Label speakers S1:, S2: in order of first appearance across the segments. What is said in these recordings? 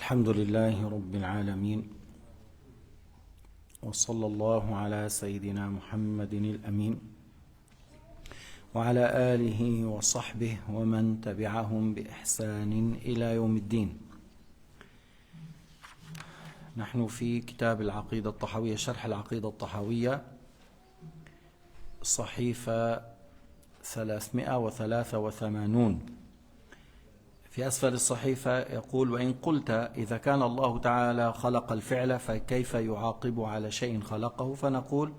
S1: الحمد لله رب العالمين وصلى الله على سيدنا محمد الأمين وعلى آله وصحبه ومن تبعهم بإحسان إلى يوم الدين. نحن في كتاب العقيدة الطحاوية، شرح العقيدة الطحاوية، صحيفة 383. في أسفل الصحيفة يقول: وإن قلت إذا كان الله تعالى خلق الفعل فكيف يعاقب على شيء خلقه؟ فنقول: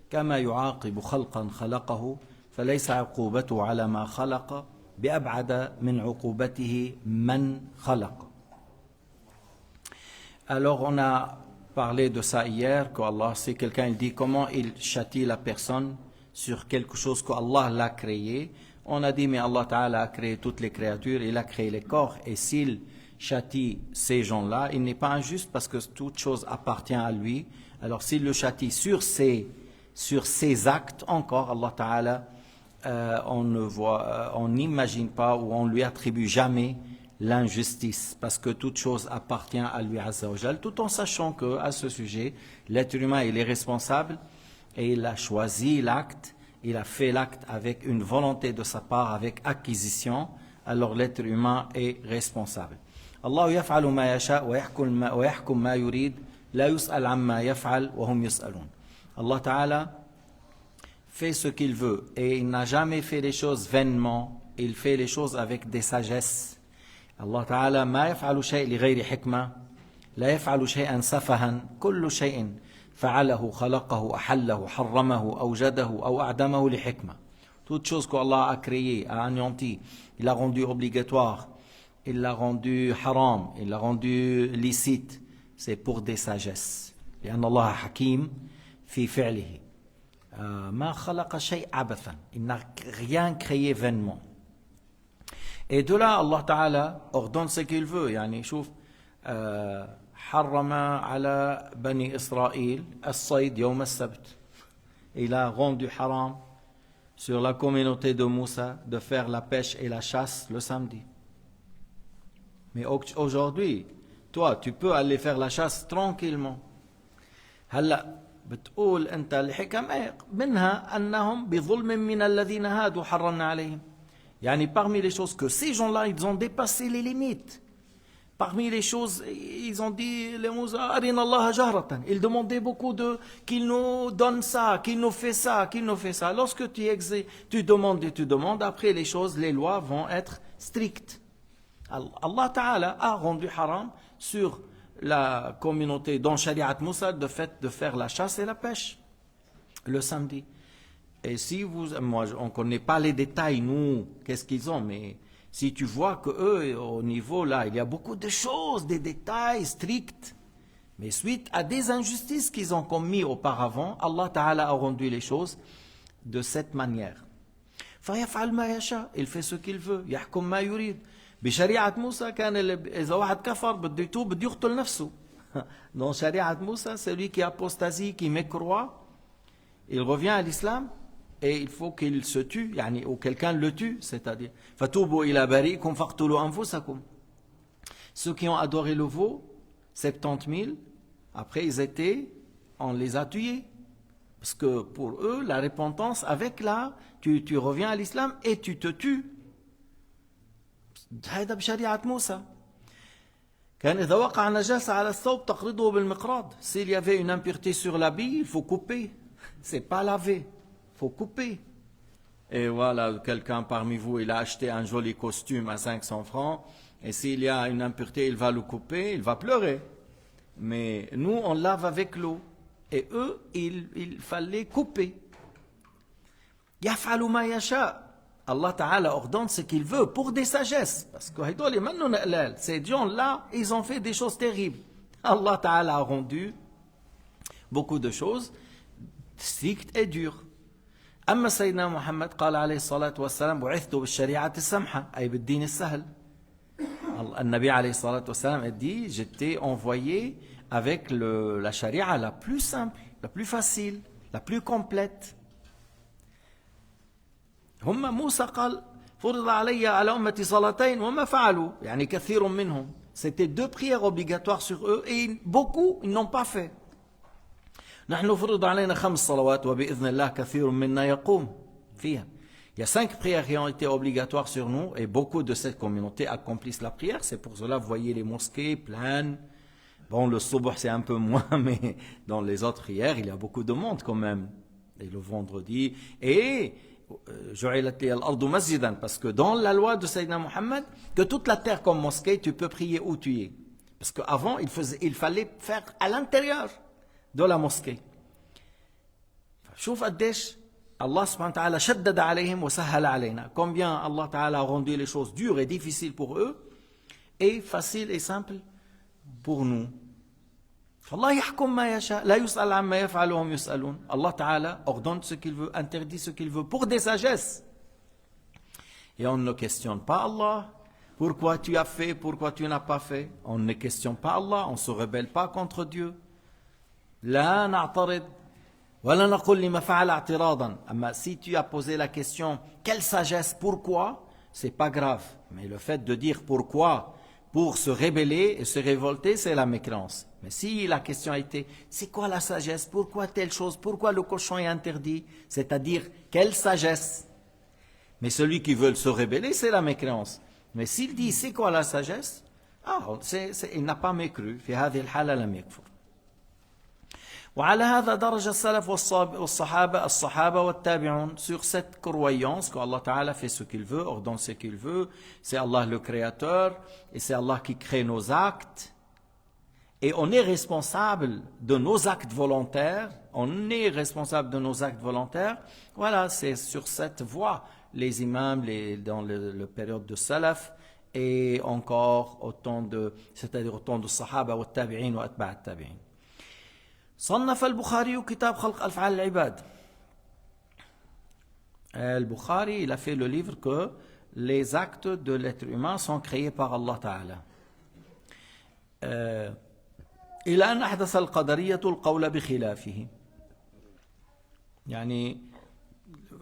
S1: كما يعاقب خلقا خلقه فليس عقوبته على ما خلق بأبعد من عقوبته من خلق. Alors on a parlé de ça hier, que Allah, si quelqu'un dit comment il châtie la personne sur quelque chose qu'Allah l'a créé, on a dit mais Allah Ta'ala a créé toutes les créatures, il a créé les corps, et s'il châtie ces gens-là, il n'est pas injuste parce que toute chose appartient à lui. Alors s'il le châtie sur ses actes, encore Allah Ta'ala, on n'imagine pas ou on lui attribue jamais l'injustice, parce que toute chose appartient à lui Azza wa Jal, tout en sachant que à ce sujet, l'être humain il est responsable et il a choisi l'acte, il a fait l'acte avec une volonté de sa part, avec acquisition, alors l'être humain est responsable. Allah yaf'alu ma yasha wa yahkum ma yurid la yus'al amma yaf'al wa hum yus'alun. Allah Ta'ala fait ce qu'il veut et il n'a jamais fait les choses vainement, il fait les choses avec des sagesses. Allah Ta'ala ما يفعل شيء لغير حكمة لا يفعل شيئا سفها كل شيء فعله خلقه أحله حرمه أوجده أو أعدمه لحكمة. Toute chose qu'Allah a créée, a anéanti, il l'a rendu obligatoire, il l'a rendu haram, il l'a rendu licite, c'est pour des sagesses. لأن الله حكيم في فعله. ما خلق شيء عبثا, il n'a rien créé vainement. Et de là, Allah Ta'ala ordonne ce qu'il veut. يعني شوف حرم على بني إسرائيل الصيد يوم السبت. Il a rendu haram sur la communauté de Moussa de faire la pêche et la chasse le samedi. Mais aujourd'hui, toi, tu peux aller faire la chasse tranquillement. هلا بتقول أنت الحكم منها أنهم بظلم من الذين هادوا حرمنا عليهم. Yani parmi les choses que ces gens-là, ils ont dépassé les limites. Parmi les choses, ils ont dit, les Moussa, Arina Allah jahratan. Ils demandaient beaucoup qu'il nous donne ça, qu'il nous fait ça, qu'il nous fait ça. Lorsque tu demandes et tu demandes, après les choses, les lois vont être strictes. Allah Ta'ala a rendu haram sur la communauté dans Shari'at Moussa de fait de faire la chasse et la pêche le samedi. Et si moi on ne connaît pas les détails, nous, qu'est-ce qu'ils ont, mais si tu vois que eux, au niveau là, il y a beaucoup de choses, des détails stricts, mais suite à des injustices qu'ils ont commis auparavant, Allah Ta'ala a rendu les choses de cette manière. فَيَفْعَلْ مَا يَشَاءُ, il fait ce qu'il veut, يَحْكُمْ مَا يُرِيدُ. بشريعة موسى كان إذا واحد كفر بده يتوب بده يقتل نفسه. Dans Shari'at Moussa, celui qui apostasie, qui mécroit, il revient à l'islam, et il faut qu'il se tue, يعني, ou quelqu'un le tue, c'est-à-dire فَتُوبُوا إِلَى بَرِئِكُمْ فَاقْتُلُوا أَنفُسَكُمْ. Ceux qui ont adoré le veau, 70 000, après on les a tués. Parce que pour eux, la repentance, avec là, tu reviens à l'islam et tu te tues. هذا بشريعة موسى. كان إذا وقع نجاسة على الثوب تقرضه بالمقراض. S'il y avait une impureté sur l'habit, il faut couper. C'est pas laver. Il faut couper. Et voilà, quelqu'un parmi vous, il a acheté un joli costume à 500 francs, et s'il y a une impureté, il va le couper, il va pleurer. Mais nous, on lave avec l'eau. Et eux, il fallait couper. يَفْعَلُ مَا يَشَاءُ. Allah Ta'ala ordonne ce qu'il veut pour des sagesses. Parce que ces gens-là, ils ont fait des choses terribles. Allah Ta'ala a rendu beaucoup de choses strictes et dures. أما سيدنا محمد قال عليه الصلاة والسلام بعثت بالشريعة السمحة أي بالدين السهل. النبي عليه الصلاة والسلام a dit j'étais envoyé avec la charia la plus simple, la plus facile, la plus complète. هم موسى قال فرض علي على أمتي صلاتين وما فعلوا يعني كثير منهم. C'était 2 prières obligatoires sur eux et beaucoup ils n'ont pas fait. نحن فرض علينا 5 صلوات وبإذن الله كثير منا يقوم فيها. Il y a 5 prières qui ont été obligatoires sur nous et beaucoup de cette communauté accomplissent la prière. C'est pour cela, vous voyez les mosquées pleines. Bon, le subh c'est un peu moins, mais dans les autres prières, il y a beaucoup de monde quand même. Et le vendredi. Et parce que dans la loi de Sayyidina Muhammad, que toute la terre comme mosquée, tu peux prier où tu es. Parce qu'avant, il fallait faire à l'intérieur de la mosquée. شوف قديش Allah subhanahu wa ta'ala shaddada alayhim wa sahhala alayna. Combien Allah ta'ala a rendu les choses dures et difficiles pour eux et faciles et simples pour nous. Allah yahkum ma yasha, la yus'al amma yaf'alu hum yus'alun. Allah ta'ala ordonne ce qu'il veut, interdit ce qu'il veut pour des sagesses. Et on ne questionne pas Allah. Pourquoi tu as fait, pourquoi tu n'as pas fait? On ne questionne pas Allah, on ne se rebelle pas contre Dieu. La na'tarid. Si tu as posé la question, quelle sagesse, pourquoi, c'est pas grave. Mais le fait de dire pourquoi, pour se rebeller et se révolter, c'est la mécréance. Mais si la question a été, c'est quoi la sagesse, pourquoi telle chose, pourquoi le cochon est interdit, c'est-à-dire, quelle sagesse? Mais celui qui veut se rebeller, c'est la mécréance. Mais s'il dit, c'est quoi la sagesse? Il n'a pas mécru. في هذه الحالة لم يكفر. وعلى هذا درج السلف والصحابة والتابعون sur cette croyance que Allah Ta'ala fait ce qu'il veut, ordonne ce qu'il veut, c'est Allah le créateur et c'est Allah qui crée nos actes et on est responsable de nos actes volontaires, voilà, c'est sur cette voie les imams dans la période de salaf et encore c'est-à-dire autant de sahaba wa tabi'in wa atba' at-tabi'in. صنف البخاري كتاب خلق أفعال العباد. Al-Bukhari, il a fait le livre que les actes de l'être humain sont créés par Allah Ta'ala. إلى أن أحدث القدرية القول بخلافه. يعني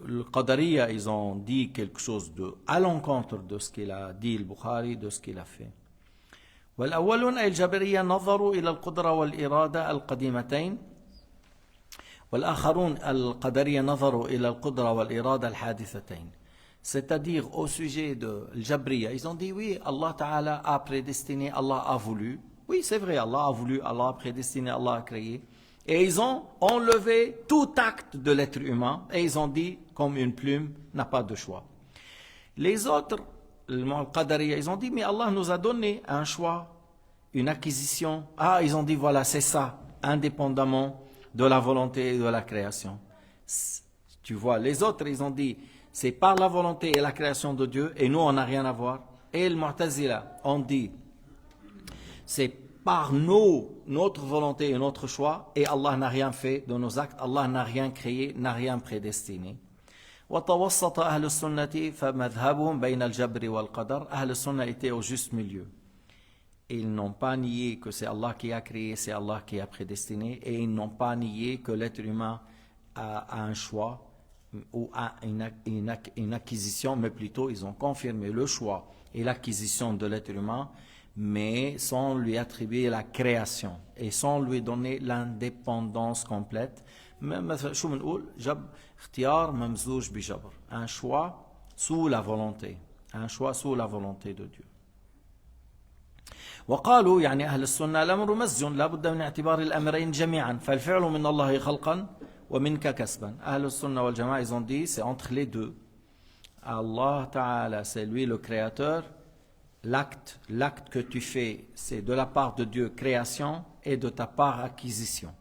S1: القدرية, ils ont dit quelque chose à l'encontre de ce qu'il a dit le Bukhari, de ce qu'il a fait. والأولون أي الجبرية نظروا إلى القدرة والإرادة القديمتين والآخرون القدرية نظروا إلى القدرة والإرادة الحادثتين. C'est-à-dire au sujet de l'Jabriya, ils ont dit oui, Allah Ta'ala a prédestiné, Allah a voulu. Oui, c'est vrai, Allah a voulu, Allah a prédestiné, Allah a créé. Et ils ont enlevé tout acte de l'être humain et ils ont dit, comme une plume n'a pas de choix. Les autres, le Qadariya, ils ont dit, mais Allah nous a donné un choix, une acquisition. Ils ont dit, voilà, c'est ça, indépendamment de la volonté et de la création. Tu vois, les autres, ils ont dit, c'est par la volonté et la création de Dieu, et nous, on n'a rien à voir. Et le Mu'tazila, on dit, c'est par notre volonté et notre choix, et Allah n'a rien fait de nos actes, Allah n'a rien créé, n'a rien prédestiné. وتوسط أهل السنة فمذهبهم بين الجبر والقدر. أهل السنة étaient au juste milieu. Ils n'ont pas nié que c'est Allah qui a créé, c'est Allah qui a prédestiné, et ils n'ont pas nié que l'être humain a un choix ou a une acquisition, mais plutôt ils ont confirmé le choix et l'acquisition de l'être humain, mais sans lui attribuer la création et sans lui donner l'indépendance complète. شو بنقول اختيار ممزوج بجبر, un choix sous la volonté, de Dieu. وقالوا يعني أهل السنة الأمر مزج لا بد من اعتبار الأمرين جميعا فالفعل من الله خلقا ومنك كسبا. أهل السنة والجماعة, ils ont dit c'est entre les deux. Allah Ta'ala, c'est lui le créateur. L'acte que tu fais, c'est de la part de Dieu création et de ta part acquisition.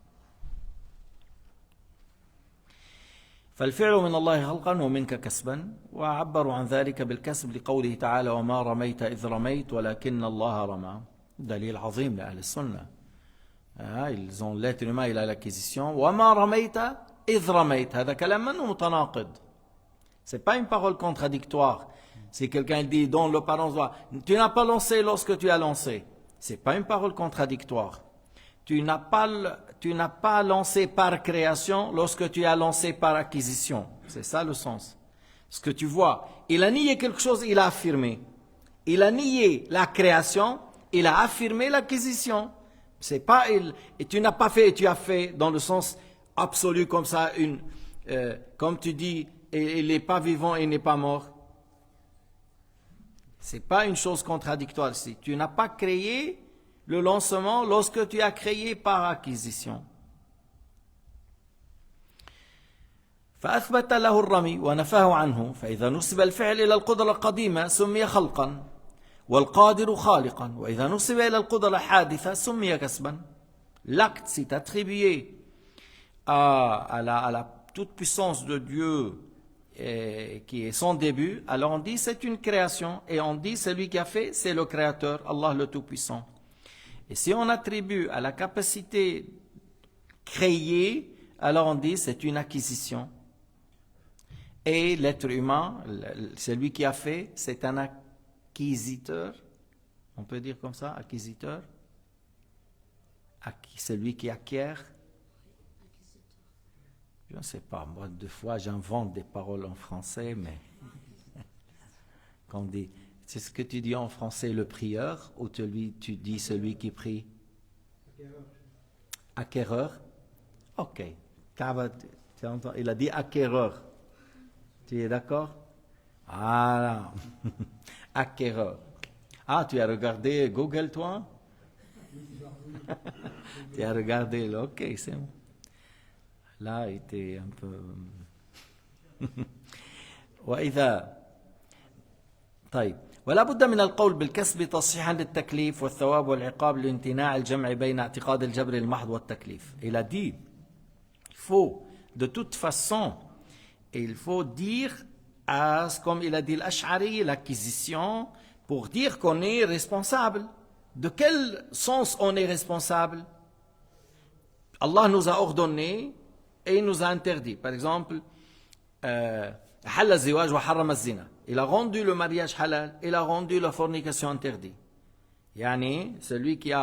S1: فالفعل من الله خلقا ومنك كسبا وعبروا عن ذلك بالكسب لقوله تعالى وما رميت إذ رميت ولكن الله رمى. دليل عظيم لأهل السنة. ils ont l'être humain, il a l'acquisition. وما رميت إذ رميت, هذا كلام منه متناقض. C'est pas une parole contradictoire. Si quelqu'un dit dans le parent tu n'as pas lancé lorsque tu as lancé, c'est pas une parole contradictoire. Tu n'as pas lancé par création lorsque tu as lancé par acquisition. C'est ça le sens. Ce que tu vois, il a nié quelque chose, il a affirmé. Il a nié la création Il a affirmé l'acquisition. C'est pas et tu n'as pas fait et tu as fait dans le sens absolu comme ça, comme tu dis, et il n'est pas vivant et il n'est pas mort. C'est pas une chose contradictoire ici. Tu n'as pas créé le lancement lorsque tu as créé par acquisition. فأثبت له الرمي ونفاه عنه فإذا نسب الفعل إلى القدرة القديمة سمي خلقا والقادر خالقا وإذا نسب إلى القدرة الحادثة سمي كسبا. L'acte s'est attribué à la toute puissance de Dieu qui est son début, alors on dit c'est une création et on dit celui qui a fait c'est le créateur, Allah le Tout-Puissant. Et si on attribue à la capacité créée, alors on dit c'est une acquisition. Et l'être humain, celui qui a fait, c'est un acquisiteur. On peut dire comme ça, acquisiteur. Celui qui acquiert. Je ne sais pas, moi, deux fois, j'invente des paroles en français, mais quand on dit, c'est ce que tu dis en français, le prieur, ou tu dis celui qui prie? Acquéreur. Ok. Il a dit acquéreur. Tu es d'accord? Ah, acquéreur. Ah, tu as regardé Google, toi? Tu as regardé, ok, c'est bon. Là, il était un peu... وإذا طيب ولا بد من القول بالكسب تصحيحا للتكليف والثواب والعقاب لامتناع الجمع بين اعتقاد الجبر المحض والتكليف. Il a dit, il faut de toute façon, il faut dire, comme il a dit l'Ash'ari, l'acquisition, pour dire qu'on est responsable. De quel sens on est responsable? Allah nous a ordonné et il nous a interdit. Par exemple, il a rendu le mariage halal, il a rendu la fornication interdit. Yani, celui qui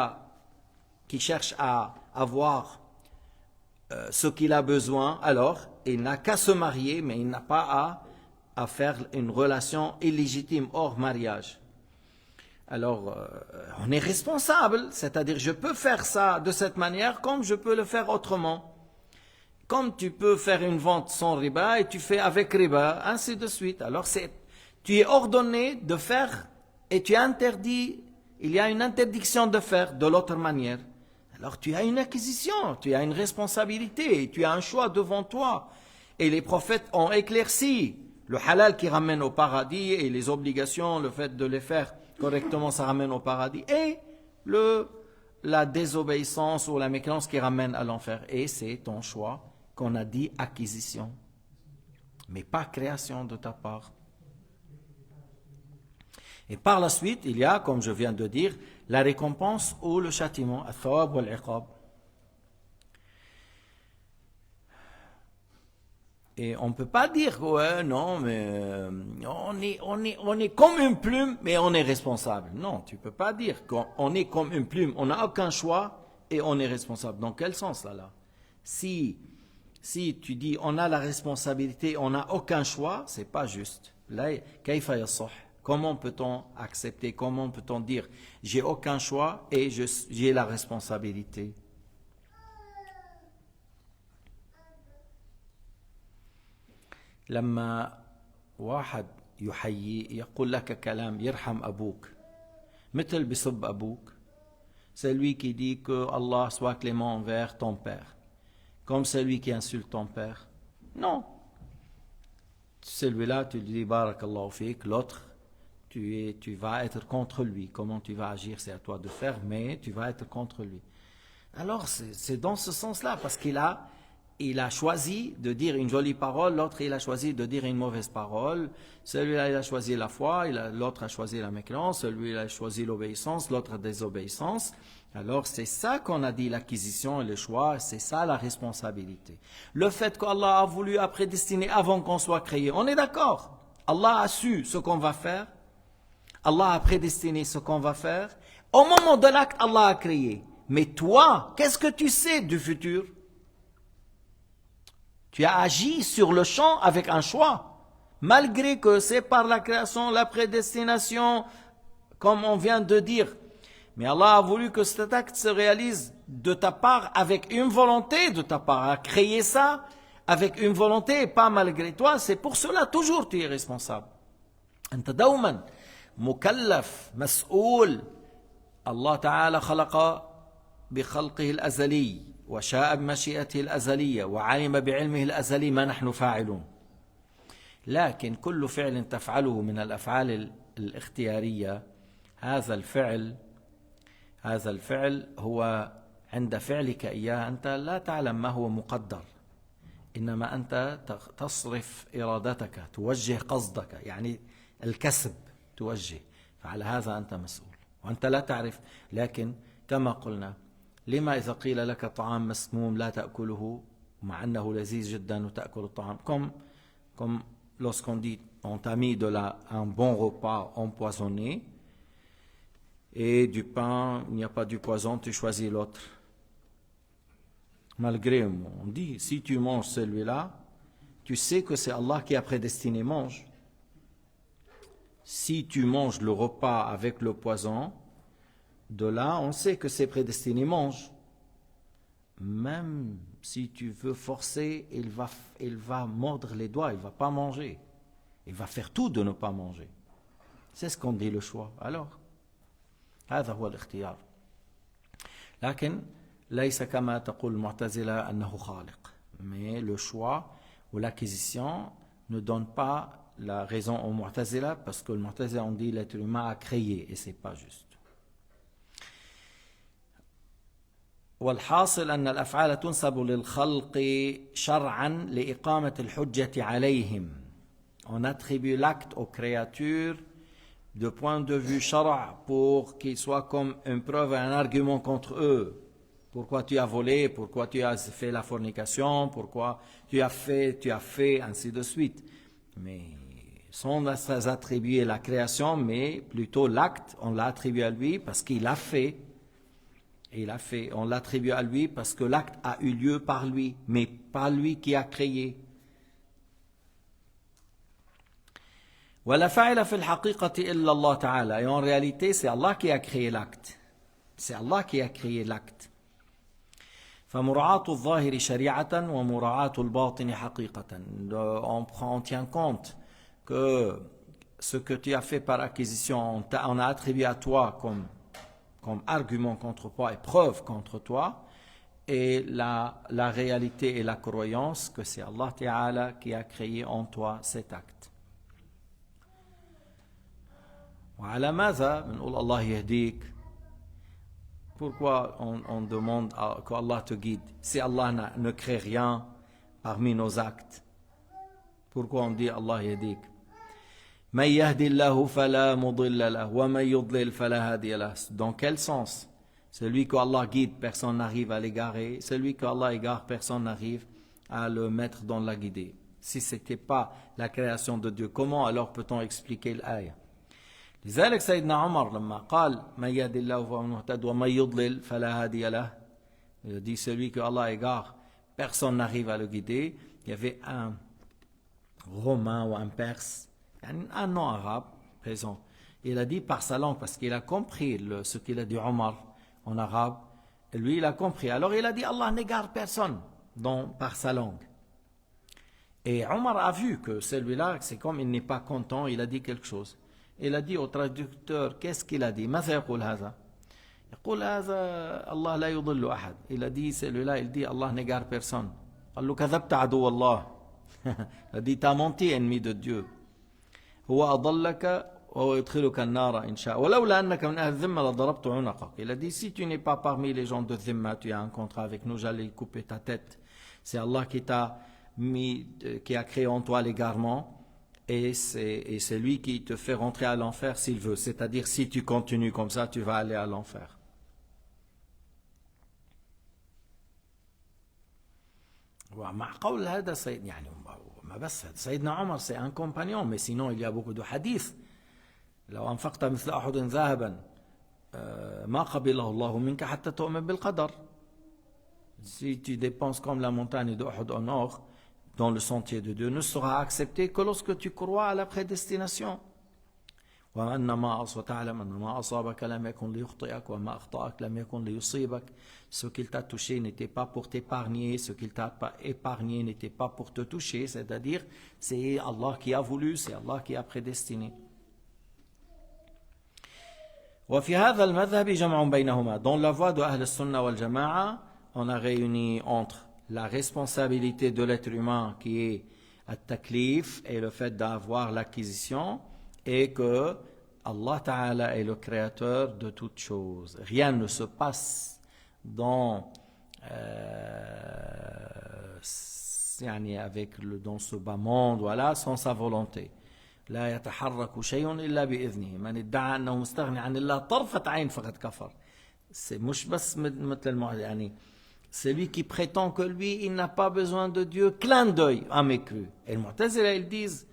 S1: cherche à avoir ce qu'il a besoin, alors il n'a qu'à se marier, mais il n'a pas à faire une relation illégitime hors mariage. Alors, on est responsable, c'est-à-dire je peux faire ça de cette manière comme je peux le faire autrement. Comme tu peux faire une vente sans riba et tu fais avec riba, ainsi de suite. Alors, tu es ordonné de faire et tu es interdit, il y a une interdiction de faire de l'autre manière. Alors, tu as une acquisition, tu as une responsabilité, tu as un choix devant toi. Et les prophètes ont éclairci le halal qui ramène au paradis et les obligations, le fait de les faire correctement, ça ramène au paradis. Et la désobéissance ou la mécréance qui ramène à l'enfer. Et c'est ton choix qu'on a dit acquisition, mais pas création de ta part. Et par la suite, il y a, comme je viens de dire, la récompense ou le châtiment, al-thawab ou al-iqab. Et on ne peut pas dire, ouais, non, mais on est comme une plume, mais on est responsable. Non, tu ne peux pas dire qu'on est comme une plume, on n'a aucun choix et on est responsable. Dans quel sens là? Si tu dis on a la responsabilité, on n'a aucun choix, c'est pas juste. Là, comment peut-on accepter, comment peut-on dire j'ai aucun choix et j'ai la responsabilité? لما واحد يحيي يقول لك كلام يرحم أبوك مثل بسب أبوك, c'est lui qui dit que Allah soit clément envers ton père, comme celui qui insulte ton père. Non. Celui-là, tu lui dis Barakallahu fik, l'autre, tu vas être contre lui. Comment tu vas agir, c'est à toi de faire, mais tu vas être contre lui. Alors, c'est dans ce sens-là, parce qu'il a choisi de dire une jolie parole, l'autre il a choisi de dire une mauvaise parole, celui-là il a choisi la foi, l'autre a choisi la mécréance, celui-là a choisi l'obéissance, l'autre la désobéissance. Alors c'est ça qu'on a dit, l'acquisition et le choix, c'est ça la responsabilité. Le fait qu'Allah a voulu, a prédestiné avant qu'on soit créé, on est d'accord. Allah a su ce qu'on va faire, Allah a prédestiné ce qu'on va faire. Au moment de l'acte, Allah a créé. Mais toi, qu'est-ce que tu sais du futur? Tu as agi sur le champ avec un choix, malgré que c'est par la création, la prédestination, comme on vient de dire. Mais Allah a voulu que cet acte se réalise de ta part avec une volonté de ta part. A créé ça avec une volonté et pas malgré toi. C'est pour cela toujours tu es responsable. أنت دوما مكلف مسؤول. الله تعالى خلق بخلقه الأزلي وشاء بمشيئته الأزلية وعلم بعلمه الأزلي ما نحن فاعلون. لكن كل فعل تفعله من الأفعال الاختيارية هذا الفعل هو عند فعلك إياه أنت لا تعلم ما هو مقدر، إنما أنت تصرف إرادتك، توجه قصدك، يعني الكسب توجه، فعلى هذا أنت مسؤول وأنت لا تعرف. لكن كما قلنا لما إذا قيل لك طعام مسموم لا تأكله مع أنه لذيذ جدا وتأكل الطعام comme lorsqu'on dit on t'a mis un bon repas empoisonné et du pain, il n'y a pas du poison, tu choisis l'autre. Malgré, on dit, si tu manges celui-là, tu sais que c'est Allah qui a prédestiné, mange. Si tu manges le repas avec le poison, de là, on sait que c'est prédestiné, mange. Même si tu veux forcer, il va mordre les doigts, il ne va pas manger. Il va faire tout de ne pas manger. C'est ce qu'on dit le choix. Alors, هذا هو الاختيار. لكن ليس كما تقول المعتزلة أنه خالق. Mais le choix ou l'acquisition ne donne pas la raison au Mu'tazila parce que le Mu'tazila on dit l'être humain a créé et c'est pas juste. والحاصل أن الأفعال تنسب للخلق شرعا لإقامة الحجة عليهم. On attribue l'acte aux créatures de point de vue shara pour qu'il soit comme une preuve et un argument contre eux. Pourquoi tu as volé, pourquoi tu as fait la fornication, pourquoi tu as fait, ainsi de suite. Mais sans attribuer la création, mais plutôt l'acte, on l'a attribué à lui parce qu'il a fait. On l'attribue à lui parce que l'acte a eu lieu par lui, mais pas lui qui a créé. ولا فاعل في الحقيقة إلا الله تعالى. Et en réalité, c'est Allah qui a créé l'acte. C'est Allah qui a créé l'acte. فمراعاة الظاهر شريعة ومراعاة الباطن حقيقة. On tient compte que ce que tu as fait par acquisition, on a attribué à toi comme argument contre toi et preuve contre toi, et la réalité et la croyance que c'est Allah Ta'ala qui a créé en toi cet acte. وعلى ماذا بنقول الله يهديك? Pourquoi on demande que Allah te guide si Allah ne crée rien parmi nos actes? Pourquoi on dit Allah yahdik? من يهدي الله فلا مضل له ومن يضلل فلا هادي له. Dans quel sens? Celui que Allah guide, personne n'arrive à l'égarer. Celui que Allah égare, personne n'arrive à le mettre dans la guidée. Si ce n'était pas la création de Dieu, comment alors peut-on expliquer l'ayah? لذلك سيدنا عمر لما قال من يهدي الله فهو المهتد ومن يضلل فلا هادي له, il dit celui que Allah égare, personne n'arrive à le guider. Il y avait un Romain ou un Perse, un nom arabe présent. Il a dit par sa langue, parce qu'il a compris ce qu'il a dit Omar en arabe, et lui il a compris. Alors il a dit Allah n'égare personne par sa langue. Et Omar a vu que celui-là, c'est comme il n'est pas content, il a dit quelque chose. Il a dit au traducteur, qu'est-ce qu'il a dit? ماذا يقول هذا؟ يقول هذا الله لا يضل أحد. Il a dit, celui-là, il dit Allah n'égare personne. قال له كذبت عدو الله. Il a dit, t'as menti, ennemi de Dieu. هو أضلك وهو يدخلك النار إن شاء ولولا أنك من أهل الذمة لضربت عنقك. Il a dit, si tu n'es pas parmi les gens de Dhimma, tu as un contrat avec nous, j'allais couper ta tête. C'est Allah qui a créé en toi l'égarement. Et c'est lui qui te fait rentrer à l'enfer s'il veut. C'est-à-dire, si tu continues comme ça, tu vas aller à l'enfer. ومع قول هذا يعني ما بس سيدنا عمر c'est un compagnon, mais sinon il y a beaucoup de hadiths. لو أنفقت مثل أحد ذهبا ما قبله الله منك حتى تؤمن بالقدر. Si tu dépenses comme la montagne de Uhud en or, dans le sentier de Dieu, ne sera accepté que lorsque tu crois à la prédestination. وتعلم أن ما أصابك لم يكن ليخطئك وما أخطأك لم يكن ليصيبك. Ce qu'il t'a touché n'était pas pour t'épargner, ce qu'il t'a pas épargné n'était pas pour te toucher, c'est-à-dire c'est Allah qui a voulu, c'est Allah qui a prédestiné. وفي هذا المذهب جمع بينهما. Dans la voie de Ahl al-Sunnah wal Jama'a, on a réuni entre la responsabilité de l'être humain qui est at-taklif et le fait d'avoir l'acquisition, et que Allah Ta'ala est le créateur de toutes choses. Rien ne se passe dans dans ce bas monde, voilà, sans sa volonté. لا يتحرك شيء إلا بإذنه. من ادعى أنه مستغني عن الله طرفة عين فقد كفر. C'est مش بس مثل celui qui prétend que lui, il n'a pas besoin de Dieu, clin d'œil à mécru. Et les Mu'tazila, ils disent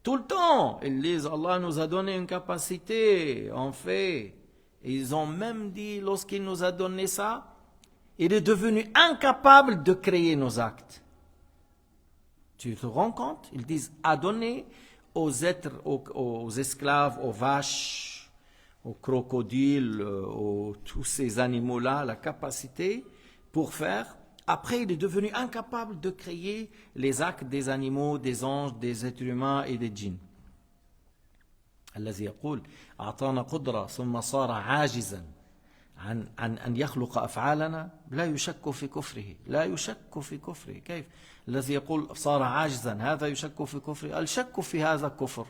S1: tout le temps, ils disent Allah nous a donné une capacité, en fait. Et ils ont même dit, lorsqu'il nous a donné ça, il est devenu incapable de créer nos actes. Tu te rends compte? Ils disent, a donné aux êtres, aux esclaves, aux vaches, aux crocodiles, tous ces animaux-là, la capacité pour faire. Après, il est devenu incapable de créer les actes des animaux, des anges, des êtres humains et des djinns. الذي يقول أعطانا قدرة ثم صار عاجزا عن أن يخلق أفعالنا لا يشك في كفره. لا يشك في كفره. كيف؟ الذي يقول صار عاجزا هذا يشك في كفره. الشك في هذا كفر.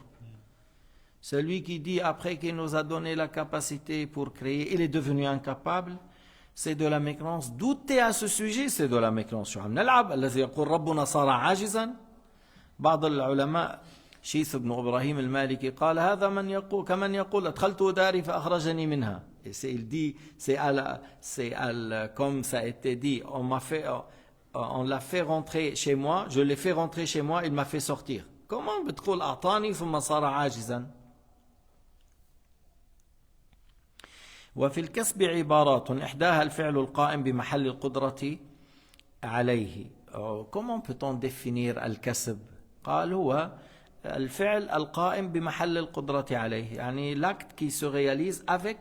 S1: Celui qui dit après qu'il nous a donné la capacité pour créer, il est devenu incapable, c'est de la mécréance. Douter à ce sujet, c'est de la mécréance. شو عم نلعب؟ الذي يقول ربنا صار عاجزا. بعض العلماء شيث بن إبراهيم المالكي قال هذا من يقول كمن يقول أدخلت داري فأخرجني منها. Et il dit, comme ça a été dit, on l'a fait rentrer chez moi, je l'ai fait rentrer chez moi, il m'a fait sortir. Comment بتقول أعطاني ثم صار عاجزا؟ وفي الكسب عبارات إحداها الفعل القائم بمحل القدرة عليه. Comment peut-on définir الكسب؟ قال هو الفعل القائم بمحل القدرة عليه. يعني l'acte qui se réalise avec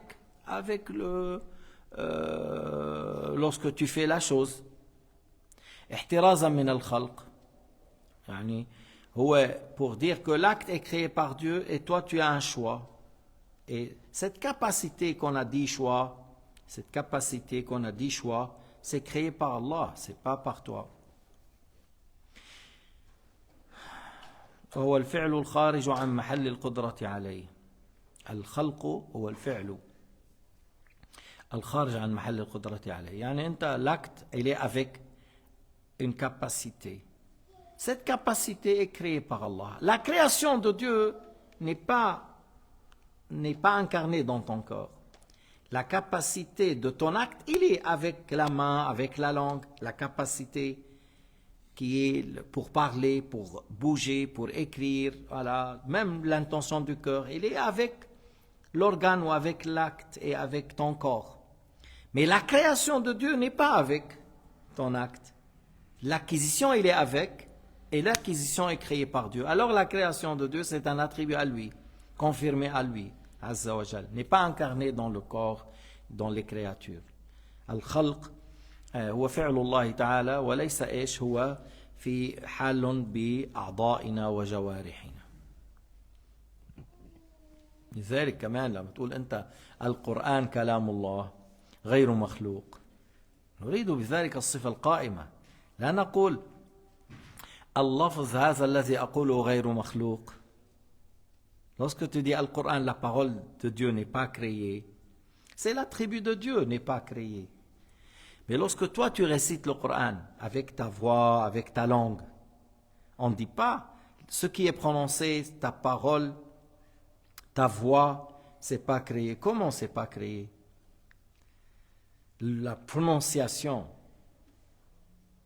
S1: lorsque tu fais la chose. احترازا من الخلق. يعني هو pour dire que l'acte est créé par Dieu et toi tu as un choix. Et cette capacité qu'on a dit choix, c'est créé par Allah, c'est pas par toi. هو الفعل الخارج عن محل القدرة عليه. الخلق هو الفعل الخارج عن محل القدرة عليه. يعني أنت l'acte, il est avec une capacité. Cette capacité est créée par Allah. La création de Dieu n'est pas incarnée dans ton corps. La capacité de ton acte, il est avec la main, avec la langue, la capacité qui est pour parler, pour bouger, pour écrire, voilà, même l'intention du cœur, il est avec l'organe ou avec l'acte et avec ton corps. Mais la création de Dieu n'est pas avec ton acte. L'acquisition, il est avec, et l'acquisition est créée par Dieu. Alors la création de Dieu, c'est un attribut à lui, confirmé à lui, Azza wa Jal, n'est pas incarné dans le corps, dans les créatures. Al-Khalq هو فعل الله تعالى وليس إيش هو في حال بأعضائنا وجوارحنا. لذلك كمان لما تقول أنت القرآن كلام الله غير مخلوق، نريد بذلك الصفة القائمة. لا نقول اللفظ هذا الذي أقوله غير مخلوق. Lorsque tu dis Al-Coran, la parole de Dieu n'est pas créée, c'est l'attribut de Dieu n'est pas créé. Mais lorsque toi tu récites le Coran avec ta voix, avec ta langue, on ne dit pas ce qui est prononcé, ta parole, ta voix, c'est pas créé. Comment c'est pas créé? La prononciation,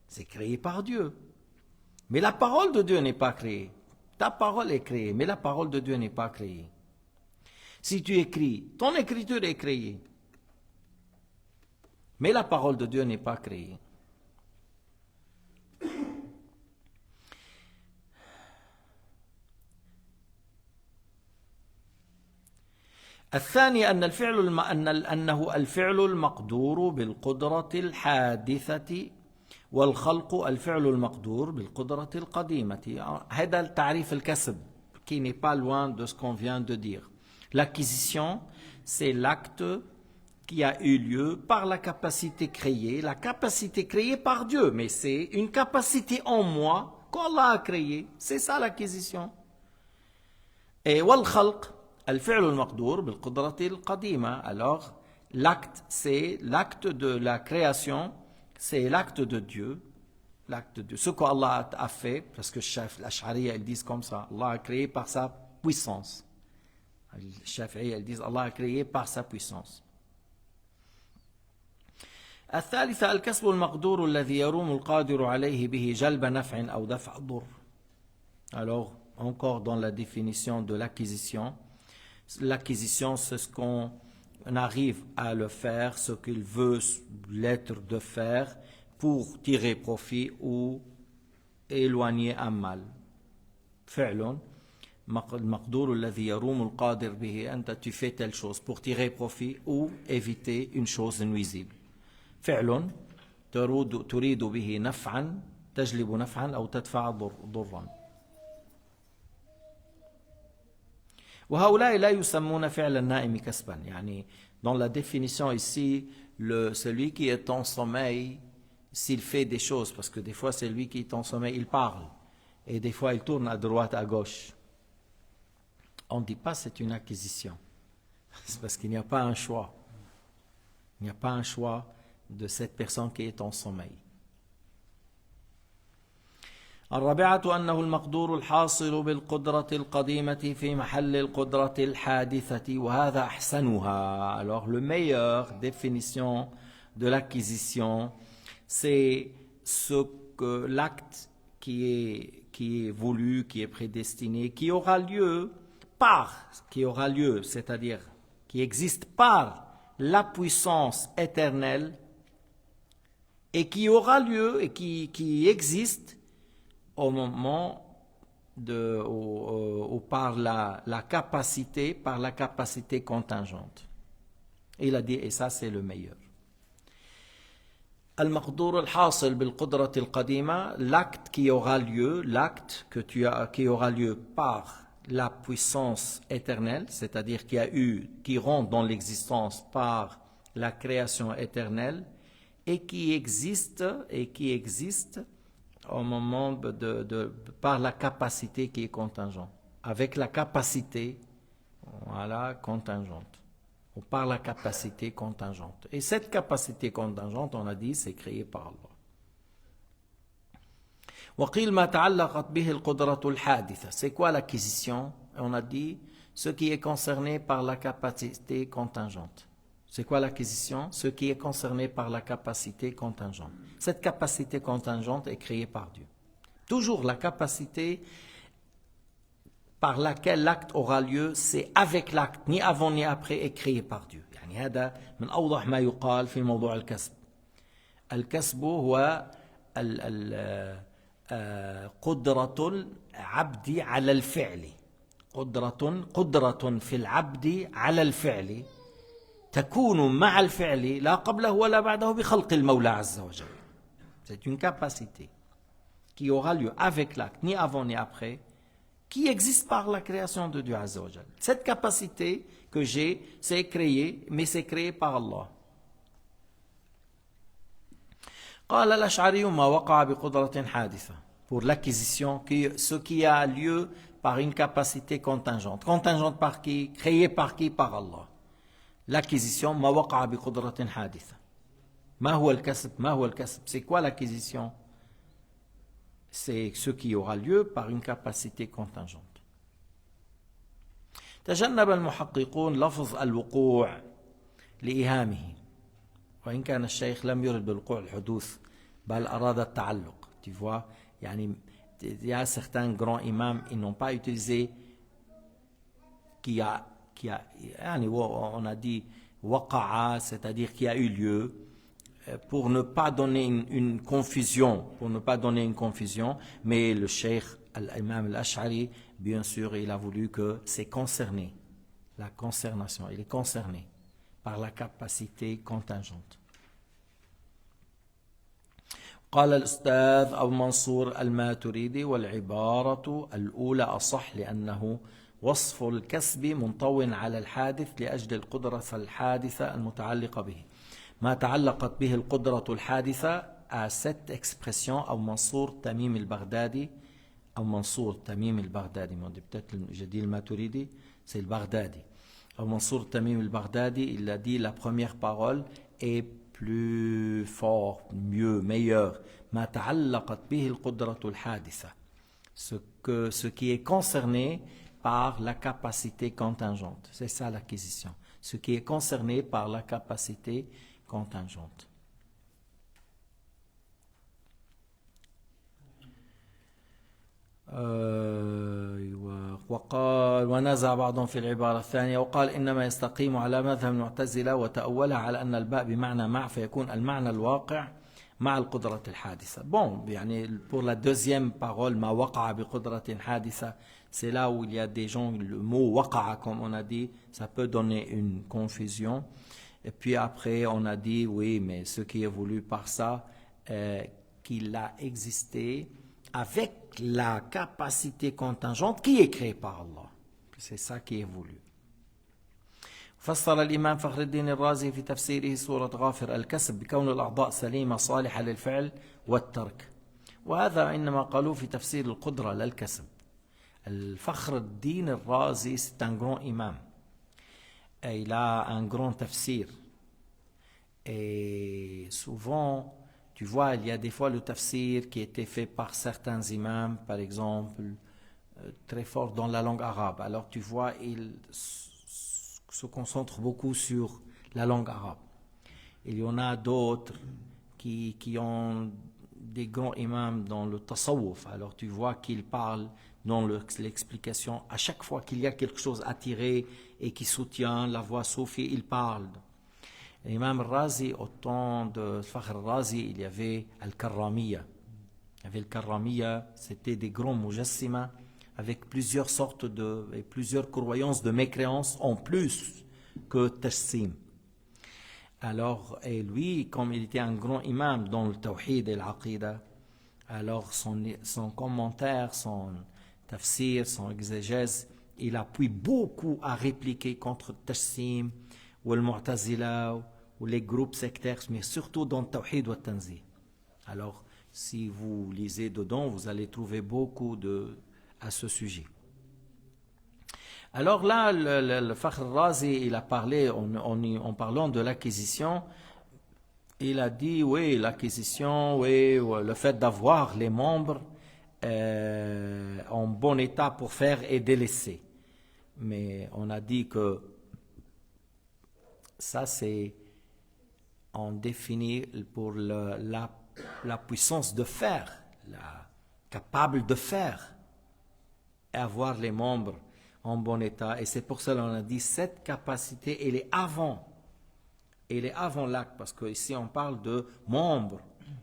S1: c'est créé par Dieu. Mais la parole de Dieu n'est pas créée. Ta parole est créée, mais la parole de Dieu n'est pas créée. Si tu écris, ton écriture est créée. Mais la parole de Dieu n'est pas créée. الثاني أنه الفعل المقدور بالقدرة الحادثة والخلق الفعل المقدور بالقدرة القديمة. هذا التعريف الكسب qui n'est pas loin de ce qu'on vient de dire. L'acquisition, c'est l'acte qui a eu lieu par la capacité créée par Dieu, mais c'est une capacité en moi qu'Allah a créée. C'est ça l'acquisition. Et والخلق الفعل المقدور بالقدرة القديمة. Alors, l'acte, c'est l'acte de la création, c'est l'acte de Dieu. L'acte de ce qu'Allah a fait, parce que les Ash'ariya, ils disent comme ça, Allah a créé par sa puissance. Les Shafi'iyya, ils disent Allah a créé par sa puissance. الثالثة الكسب المقدور الذي يروم القادر عليه به جلب نفع أو دفع ضر. Alors, encore dans la définition de l'acquisition, l'acquisition, c'est ce qu'on arrive à le faire, ce qu'il veut l'être de faire, pour tirer profit ou éloigner un mal. فعل المقدور الذي يروم القادر به. أنت tu fais telle chose pour tirer profit ou éviter une chose nuisible. فعل تريد به نفعا تجلب نفعا أو تدفع ضرا. وهؤلاء لا يسمون فعل النائم كسبا. يعني dans la définition ici, celui qui est en sommeil, s'il fait des choses, parce que des fois c'est lui qui est en sommeil, il parle, et des fois il tourne à droite, à gauche. On ne dit pas c'est une acquisition. C'est parce qu'il n'y a pas un choix. Il n'y a pas un choix de cette personne qui est en sommeil. الرابعة أنه المقدور الحاصل بالقدرة القديمة في محل القدرة الحادثة وهذا أحسنها. Alors le meilleure définition de l'acquisition, c'est ce que l'acte qui est voulu, qui est prédestiné, qui aura lieu, c'est-à-dire qui existe par la puissance éternelle et qui aura lieu et qui existe au moment par la capacité contingente. Il a dit, et ça c'est le meilleur. المقدور الحاصل بالقدرة القديمة, l'acte qui aura lieu, qui aura lieu par la puissance éternelle, c'est-à-dire qui rentre dans l'existence par la création éternelle et qui existe au moment par la capacité qui est contingente, avec la capacité contingente, ou par la capacité contingente. Et cette capacité contingente, on a dit, c'est créé par Allah. وقيل ما تعلقت به القدرة الحادثة. C'est quoi l'acquisition? On a dit ce qui est concerné par la capacité contingente. C'est quoi l'acquisition? Ce qui est concerné par la capacité contingente. Cette capacité contingente est créée par Dieu. Toujours la capacité par laquelle l'acte aura lieu, c'est avec l'acte, ni avant ni après, est créée par Dieu. يعني هذا من أوضح ما يقال في موضوع الكسب. الكسب هو قدرة العبد على الفعل. قدرة في العبد على الفعل تكون مع الفعل لا قبله ولا بعده بخلق المولى عز وجل. C'est une capacité qui aura lieu avec l'acte, ni avant ni après, qui existe par la création de Dieu Azza wa Jal. Cette capacité que j'ai, c'est créé, mais c'est créé par Allah. قال الأشعري ما وقع بقدرة حادثة. Pour l'acquisition, ce qui a lieu par une capacité contingente. Contingente par qui? Créée par qui? Par Allah. L'acquisition, ما وقع بقدرة حادثة. ما هو الكسب? C'est quoi l'acquisition? C'est ce qui aura lieu par une capacité contingente. تجنب المحققون لفظ الوقوع لإيهامه وإن كان الشيخ لم يرد بالوقوع الحدوث بل أراد التعلق. Tu vois, il y a certains grands imams, ils n'ont pas utilisé on a dit waqa'a, c'est-à-dire qui a eu lieu, pour ne pas donner une confusion, mais le cheikh, l'imam al-Ash'ari, bien sûr, il a voulu que c'est concerné. la concernation, il est concerné par la capacité contingente. قال الأستاذ أبو منصور الماتريدي والعبارة الأولى أصح لأنه وصف الكسب منطو على الحادث لأجل القدرة الحادثة المتعلقة به. ما تعلقت به القدرة الحادثة à cette expression أبو منصور تميم البغدادي أبو منصور تميم البغدادي peut-être j'ai dit le Maturidi c'est le Baghdadi. Abu Mansour Tamim al-Baghdadi, il a dit la première parole est plus fort, mieux, meilleur. ما تعلقت به القدرة الحادثة. Ce qui est concerné par la capacité contingente. C'est ça l'acquisition. Ce qui est concerné par la capacité contingente. وقال ونزع بعضهم في العبارة الثانية وقال إنما يستقيم على مذهب المعتزلة وتأولها على أن الباء بمعنى مع فيكون المعنى الواقع مع القدرة الحادثة. Bon, يعني pour la deuxième parole ما وقع بقدرة حادثة, c'est là où il y a des gens, le mot وقع comme on a dit, ça peut donner une confusion. Et puis après on a dit oui, mais ce qui est voulu par ça, qu'il a existé avec la capacité contingente qui est créée par Allah. C'est ça qui est voulu. فسر الإمام فخر الدين الرازي في تفسيره سورة غافر الكسب بكون الأعضاء سليمة صالحة للفعل والترك. وهذا إنما قالوا في تفسير القدرة للكسب. الفخر الدين الرازي c'est un grand imam. Et il a un grand tafsir. Et souvent, tu vois, il y a des fois le tafsir qui était fait par certains imams, par exemple, très fort dans la langue arabe. Alors tu vois, il se concentre beaucoup sur la langue arabe. Il y en a d'autres qui ont des grands imams dans le tasawwuf. Alors tu vois qu'ils parlent dans l'explication. À chaque fois qu'il y a quelque chose à tirer et qui soutient la voie soufie, ils parlent. L'imam Razi, au temps de Fakhr Razi, il y avait Al-Karramiyya. Il y avait Al-Karramiyya, c'était des grands mujassima avec plusieurs sortes et plusieurs croyances de mécréances en plus que Tashsim. Alors, et lui, comme il était un grand imam dans le Tawhid et l'Aqida, alors son commentaire, son tafsir, son exégèse, il appuie beaucoup à répliquer contre Tashsim ou le Mu'tazila ou les groupes sectaires, mais surtout dans le Tawhid wa Tanzih. Alors, si vous lisez dedans, vous allez trouver beaucoup à ce sujet. Alors là, le Fakhr Razi, il a parlé, en parlant de l'acquisition, il a dit, oui, l'acquisition, oui, le fait d'avoir les membres en bon état pour faire et délaisser. Mais on a dit que ça, c'est, on définit pour la puissance de faire, capable de faire, et avoir les membres en bon état. Et c'est pour cela qu'on a dit cette capacité, elle est avant l'acte, parce qu'ici on parle de membres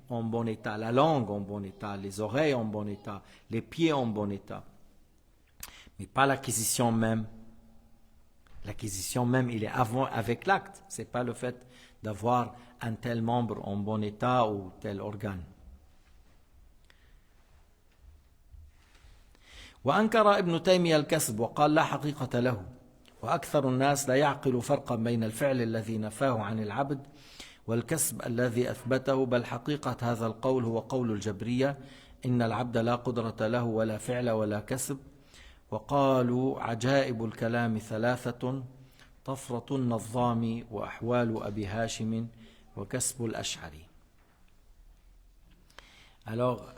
S1: en bon état, la langue en bon état, les oreilles en bon état, les pieds en bon état, mais pas l'acquisition même. L'acquisition même, il est avant avec l'acte, c'est pas le fait d'avoir un tel membre en bon état ou tel organe. وأنكر ابن تيمية الكسب وقال لا حقيقة له وأكثر الناس لا يعقل فرقا بين الفعل الذي نفاه عن العبد والكسب الذي أثبته بل حقيقة هذا القول هو قول الجبرية إن العبد لا قدرة له ولا فعل ولا كسب وقالوا عجائب الكلام ثلاثة طفرة النظام وأحوال أبي هاشم وكسب الأشعري. Alors,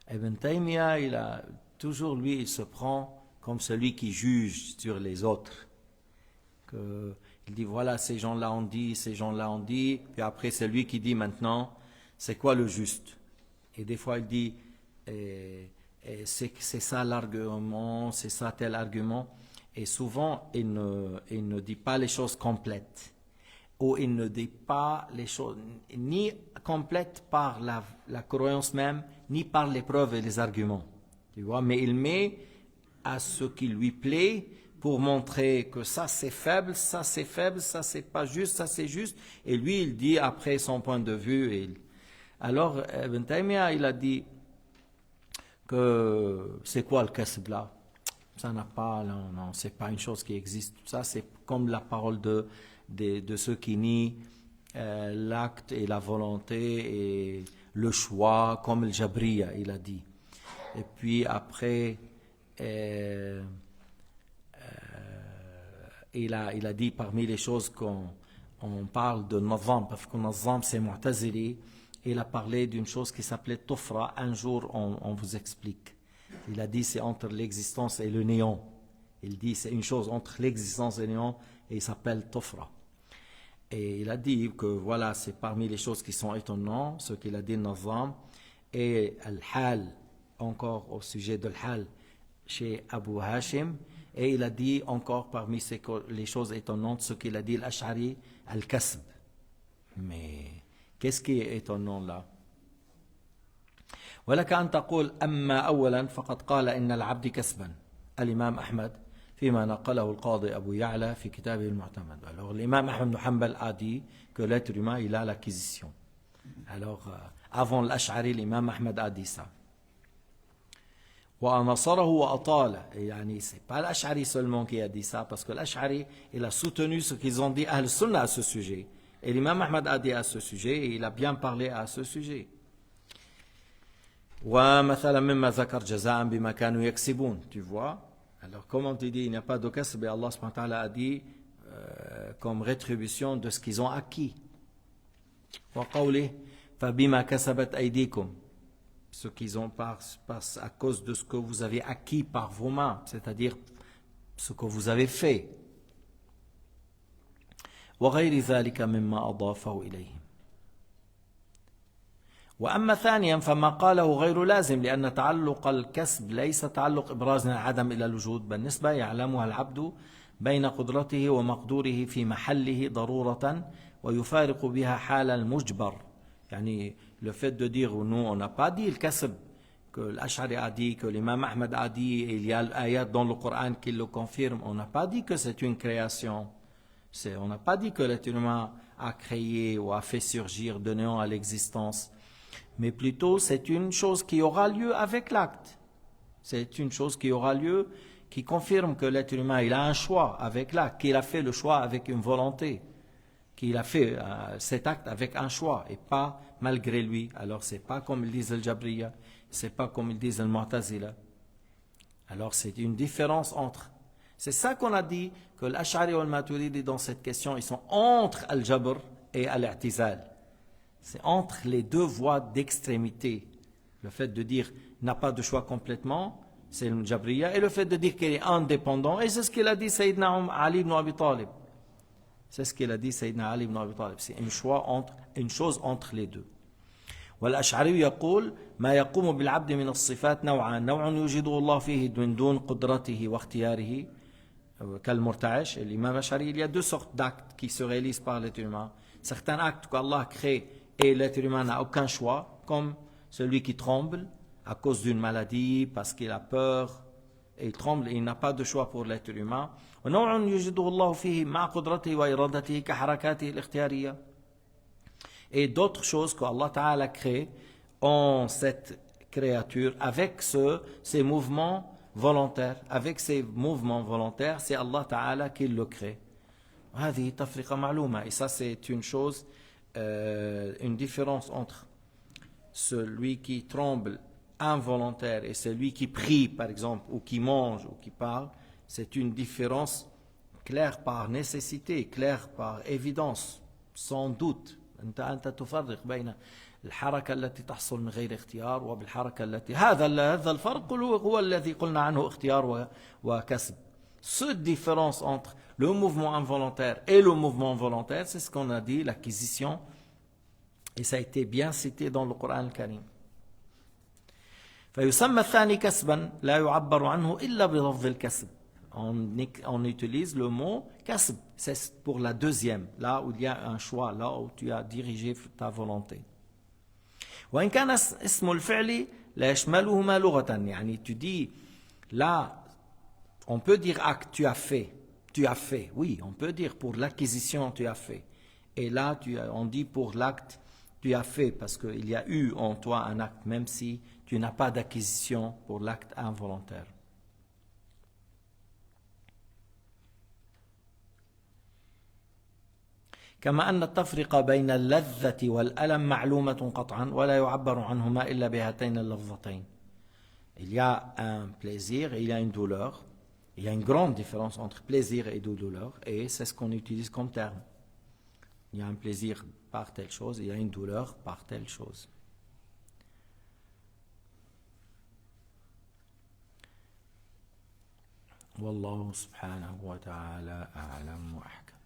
S1: Ibn Taymiyyah, il se prend comme celui qui juge sur les autres. Il dit, voilà, ces gens-là ont dit, ces gens-là ont dit, puis après c'est lui qui dit maintenant, c'est quoi le juste? Et des fois il dit, c'est ça l'argument, c'est ça tel argument, et souvent il ne dit pas les choses complètes, ou il ne dit pas les choses ni complètes par la croyance même, ni par les preuves et les arguments, tu vois, mais il met à ce qui lui plaît pour montrer que ça c'est faible, ça c'est pas juste, ça c'est juste. Et lui, il dit après son point de vue. Alors, Ibn Taymiyyah, il a dit que c'est quoi le kasb là? Ça n'a pas, non, c'est pas une chose qui existe. Ça, c'est comme la parole de ceux qui nient l'acte et la volonté et le choix, comme le Jabriya, il a dit. Et puis après, il a dit parmi les choses qu'on parle de Nazam, parce que Nazam c'est Mu'tazili, il a parlé d'une chose qui s'appelait Tufra. Un jour, on vous explique. Il a dit c'est entre l'existence et le néant. Il dit c'est une chose entre l'existence et le néant et il s'appelle Tufra. Et il a dit que voilà, c'est parmi les choses qui sont étonnantes, ce qu'il a dit Nazam. Et Al-Hal, encore au sujet de Al-Hal, chez Abu Hashim. Et il a dit encore parmi les choses étonnantes, ce qu'il a dit l'Ash'ari, Al-Kasb. Mais qu'est-ce qui est étonnant là? ولك أن تقول أما أولا فقد قال إن العبد كسبا الإمام أحمد فيما نقله القاضي أبو يعلى في كتابه المعتمد. Alors l'imam Ahmed ibn Hanbal a dit que l'être humain il a l'acquisition. Alors avant l'Ash'ari, l'imam Ahmed a dit ça. وَأَنَصَرَهُ وَأَطَالَ. يعني c'est pas l'Ash'ari seulement qui a dit ça, parce que l'Ash'ari il a soutenu ce qu'ils ont dit Ahl Sunnah à ce sujet. Et l'imam Ahmed a dit à ce sujet, et il a bien parlé à ce sujet. وَمَثَلًا مِمَّا ذَكَرْ جَزَاءً بِمَا كَانُوا يَكْسِبُونَ. Tu vois? Alors comment tu dis il n'y a pas de kasb, et Allah subhanahu wa ta'ala a dit comme rétribution de ce qu'ils ont acquis. وَقَوْلِهِ فَبِمَا كَسَبَتْ أَيْدِيكُمْ. Ce qu'ils ont à cause de ce que vous avez acquis par vos mains, c'est-à-dire ce que vous avez fait. وغير ذلك مما أضافه إليهم. وأما ثانيا فما قاله غير لازم لأن تعلق الكسب ليس تعلق إبراز العدم إلى الوجود، بل نسبة يعلمها العبد بين قدرته ومقدوره في محله ضرورة ويفارق بها حال المجبر. يعني le fait de dire nous on n'a pas dit le kasb que l'Ash'ari a dit, que l'imam Ahmed a dit, et il y a l'ayat dans le Coran qui le confirme, on n'a pas dit que c'est une création. On n'a pas dit que l'être humain a créé ou a fait surgir de néant à l'existence, mais plutôt c'est une chose qui aura lieu avec l'acte. C'est une chose qui aura lieu, qui confirme que l'être humain il a un choix avec l'acte, qu'il a fait le choix avec une volonté, qu'il a fait cet acte avec un choix et pas malgré lui. Alors c'est pas comme ils disent le Jabriya, c'est pas comme ils disent le Mu'tazila. Alors c'est une différence entre. C'est ça qu'on a dit que l'Ash'ari et le Maturidi dans cette question, ils sont entre al-Jabr et al-I'tizal. C'est entre les deux voies d'extrémité. Le fait de dire n'a pas de choix complètement, c'est le Jabriya, et le fait de dire qu'il est indépendant, et c'est ce qu'il a dit Sayyidina Ali ibn Abi Talib. C'est ce qu'il a dit Sayyidina Ali ibn Abi Talib. C'est une chose entre les deux. والأشعري يقول ما يقوم بالعبد من الصفات نوعان، نوع يوجده الله فيه من دون قدرته واختياره كالمرتعش. L'imam Ash'ari, il y a deux sortes d'actes qui se réalisent par l'être humain. Certains actes qu'Allah crée et l'être humain n'a aucun choix, comme celui qui tremble à cause d'une maladie, parce qu'il a peur, et il tremble et il n'a pas de choix pour l'être humain. ونوع يوجده الله فيه مع قدرته وإرادته كحركاته الاختيارية. Et d'autres choses qu'Allah Ta'ala crée en cette créature avec ces mouvements volontaires. Avec ces mouvements volontaires, c'est Allah Ta'ala qui le crée. هذه تفرقة معلومة. Et ça c'est une chose, une différence entre celui qui tremble involontaire et celui qui prie par exemple, ou qui mange, ou qui parle. C'est une différence claire par nécessité, claire par évidence, sans doute. أنت تفرق بين الحركة التي تحصل من غير اختيار وبالحركة التي هذا الفرق هو الذي قلنا عنه اختيار وكسب. Cette différence entre le mouvement involontaire et le mouvement volontaire, c'est ce qu'on a dit, l'acquisition, et ça a été bien cité dans le Coran al-Karim. فيسمى الثاني كسبا لا يعبر عنه إلا بلفظ الكسب. On utilise le mot kasb, c'est pour la deuxième, là où il y a un choix, là où tu as dirigé ta volonté. وإن كان اسم الفعل لا يشملهما لغة. يعني tu dis là On peut dire acte, tu as fait, oui, on peut dire pour l'acquisition, tu as fait. Et là, on dit pour l'acte, tu as fait, parce qu'il y a eu en toi un acte, même si tu n'as pas d'acquisition pour l'acte involontaire. كما أن التفرقة بين اللذة والألم معلومة قطعا ولا يعبر عنهما إلا بهاتين اللفظتين. Il y a un plaisir et il y a une douleur. Il y a une grande différence entre plaisir et douleur, et c'est ce qu'on utilise comme terme. Il y a un plaisir par telle chose, il y a une douleur par telle chose. والله سبحانه وتعالى أعلم وأحكم.